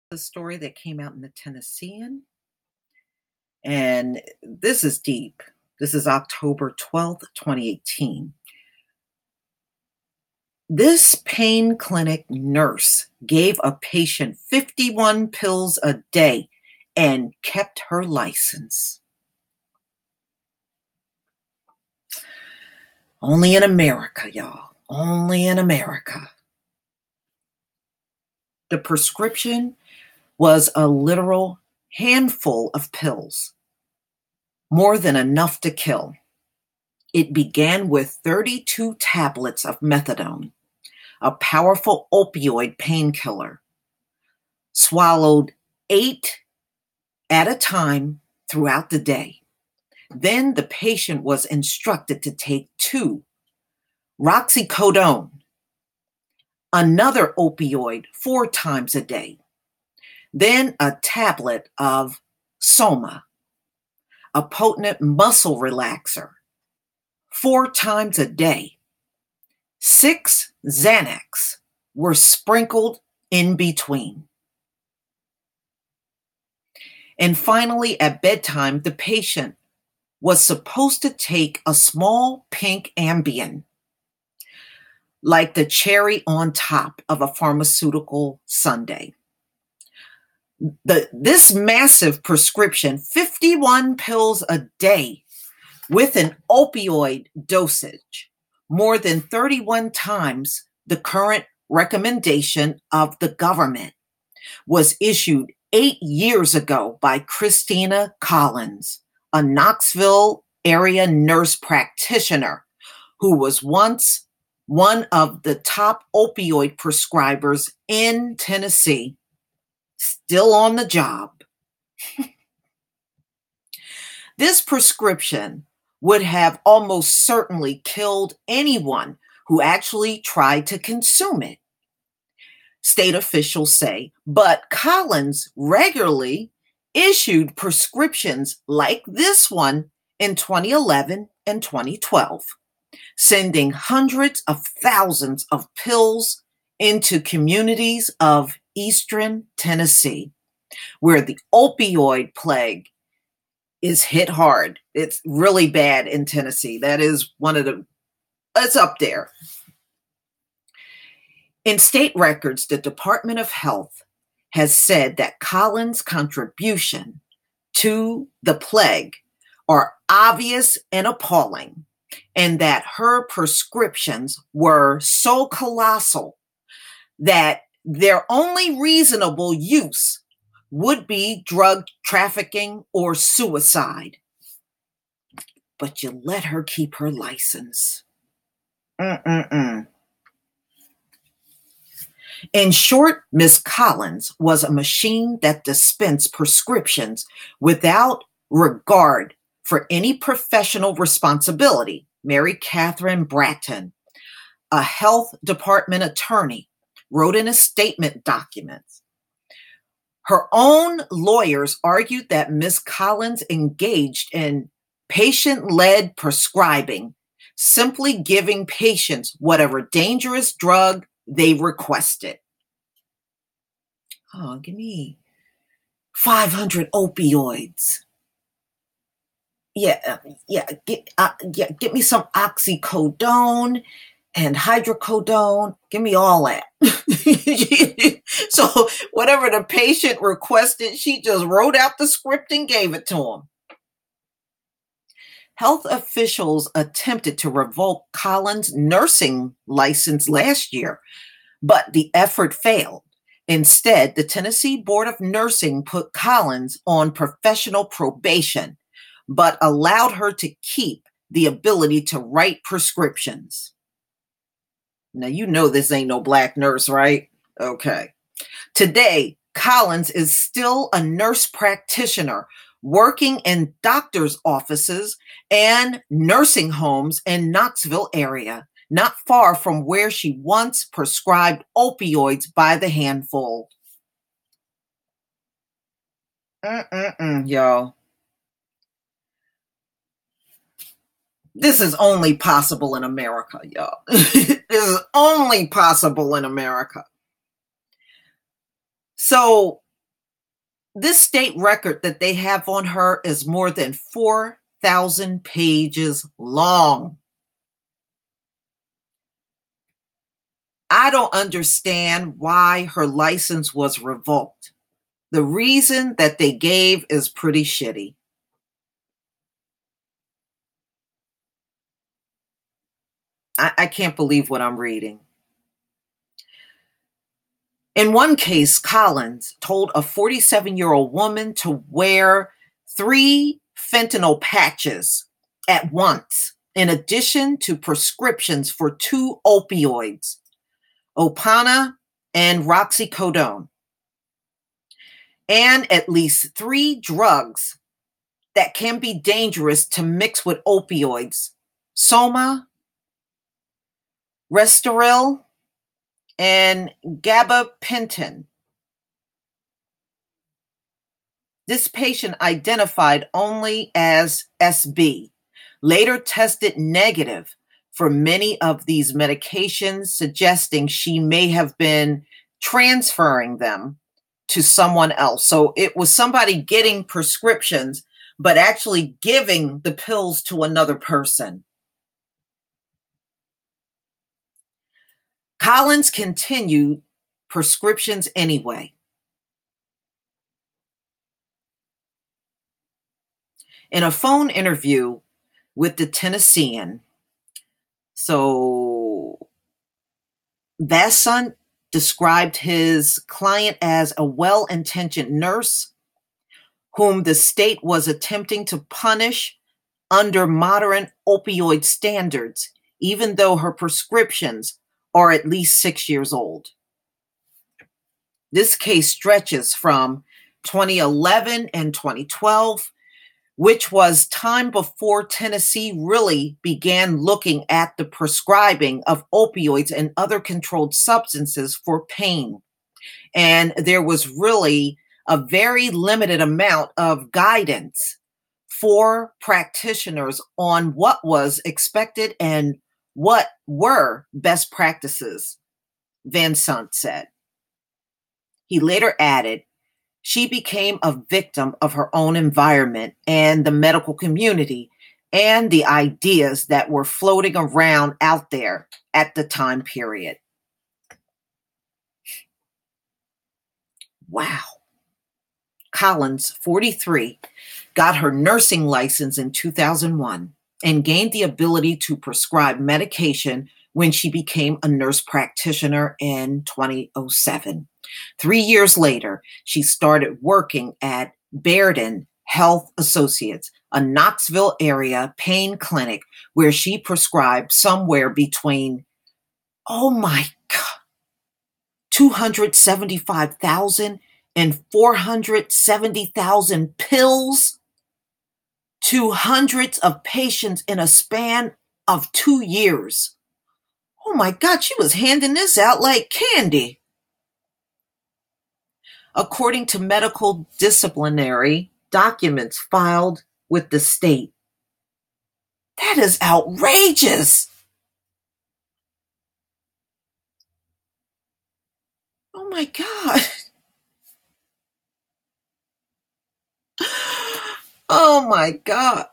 The story that came out in the Tennessean, and this is deep. This is October 12th, 2018. This pain clinic nurse gave a patient 51 pills a day and kept her license. Only in America, y'all. Only in America. The prescription was a literal handful of pills, more than enough to kill. It began with 32 tablets of methadone, a powerful opioid painkiller, swallowed 8 at a time throughout the day. Then the patient was instructed to take 2 roxicodone, another opioid 4 times a day. Then a tablet of Soma, a potent muscle relaxer, 4 times a day. 6 Xanax were sprinkled in between. And finally, at bedtime, the patient was supposed to take a small pink Ambien, like the cherry on top of a pharmaceutical sundae. This massive prescription, 51 pills a day with an opioid dosage, more than 31 times the current recommendation of the government, was issued 8 years ago by Christina Collins, a Knoxville area nurse practitioner who was once one of the top opioid prescribers in Tennessee, still on the job. This prescription would have almost certainly killed anyone who actually tried to consume it, state officials say, but Collins regularly issued prescriptions like this one in 2011 and 2012, sending hundreds of thousands of pills into communities of eastern Tennessee, where the opioid plague is hit hard. It's really bad in Tennessee. That is it's up there. In state records, the Department of Health has said that Collins' contribution to the plague are obvious and appalling, and that her prescriptions were so colossal that their only reasonable use would be drug trafficking or suicide. But you let her keep her license. In short, Miss Collins was a machine that dispensed prescriptions without regard for any professional responsibility. Mary Catherine Bratton, a health department attorney, wrote in a statement documents. Her own lawyers argued that Ms. Collins engaged in patient-led prescribing, simply giving patients whatever dangerous drug they requested. Oh, give me 500 opioids. Get me some oxycodone and hydrocodone. Give me all that. So whatever the patient requested, she just wrote out the script and gave it to him. Health officials attempted to revoke Collins' nursing license last year, but the effort failed. Instead, the Tennessee Board of Nursing put Collins on professional probation, but allowed her to keep the ability to write prescriptions. Now, you know this ain't no black nurse, right? Okay. Today, Collins is still a nurse practitioner working in doctor's offices and nursing homes in Knoxville area, not far from where she once prescribed opioids by the handful. Y'all. This is only possible in America, y'all. This is only possible in America. So This state record that they have on her is more than 4,000 pages long. I don't understand why her license was revoked. The reason that they gave is pretty shitty. I can't believe what I'm reading. In one case, Collins told a 47-year-old woman to wear 3 fentanyl patches at once, in addition to prescriptions for 2 opioids, Opana and Roxycodone, and at least 3 drugs that can be dangerous to mix with opioids, Soma, Restoril, and gabapentin. This patient, identified only as SB, later tested negative for many of these medications, suggesting she may have been transferring them to someone else. So it was somebody getting prescriptions, but actually giving the pills to another person. Collins continued prescriptions anyway. In a phone interview with the Tennessean, so Vassant described his client as a well-intentioned nurse whom the state was attempting to punish under modern opioid standards, even though her prescriptions are at least 6 years old. This case stretches from 2011 and 2012, which was time before Tennessee really began looking at the prescribing of opioids and other controlled substances for pain. And there was really a very limited amount of guidance for practitioners on what was expected and what were best practices, Vassant said. He later added, she became a victim of her own environment and the medical community and the ideas that were floating around out there at the time period. Wow. Collins, 43, got her nursing license in 2001 and gained the ability to prescribe medication when she became a nurse practitioner in 2007. 3 years later, she started working at Bearden Health Associates, a Knoxville area pain clinic where she prescribed somewhere between, oh my God, 275,000 and 470,000 pills to hundreds of patients in a span of 2 years. Oh my God, she was handing this out like candy. According to medical disciplinary documents filed with the state. That is outrageous. Oh my God. Oh my God.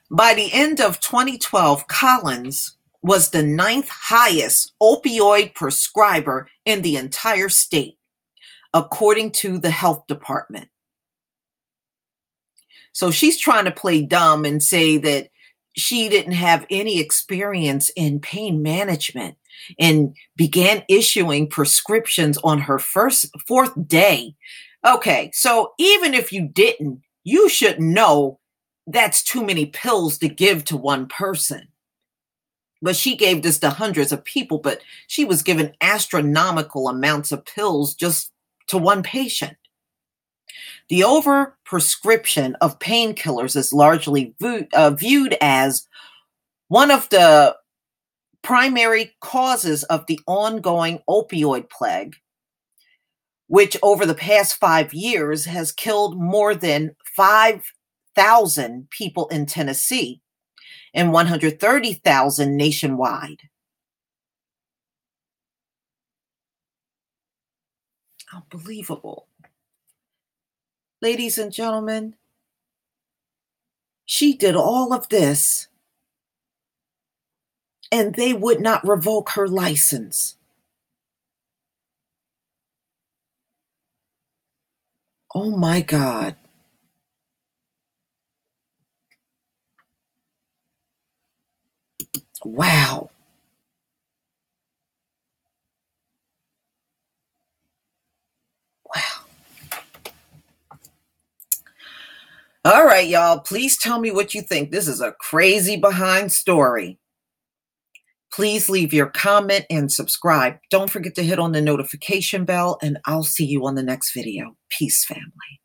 By the end of 2012, Collins was the 9th highest opioid prescriber in the entire state, according to the health department. So she's trying to play dumb and say that she didn't have any experience in pain management and began issuing prescriptions on her 4th day. Okay, so even if you didn't, you should know that's too many pills to give to one person. But she gave this to hundreds of people, but she was given astronomical amounts of pills just to one patient. The overprescription of painkillers is largely viewed as one of the primary causes of the ongoing opioid plague, which over the past 5 years has killed more than 5,000 people in Tennessee and 130,000 nationwide. Unbelievable. Ladies and gentlemen, she did all of this and they would not revoke her license. Oh my God. Wow. Wow. All right, y'all. Please tell me what you think. This is a crazy behind story. Please leave your comment and subscribe. Don't forget to hit on the notification bell, and I'll see you on the next video. Peace, family.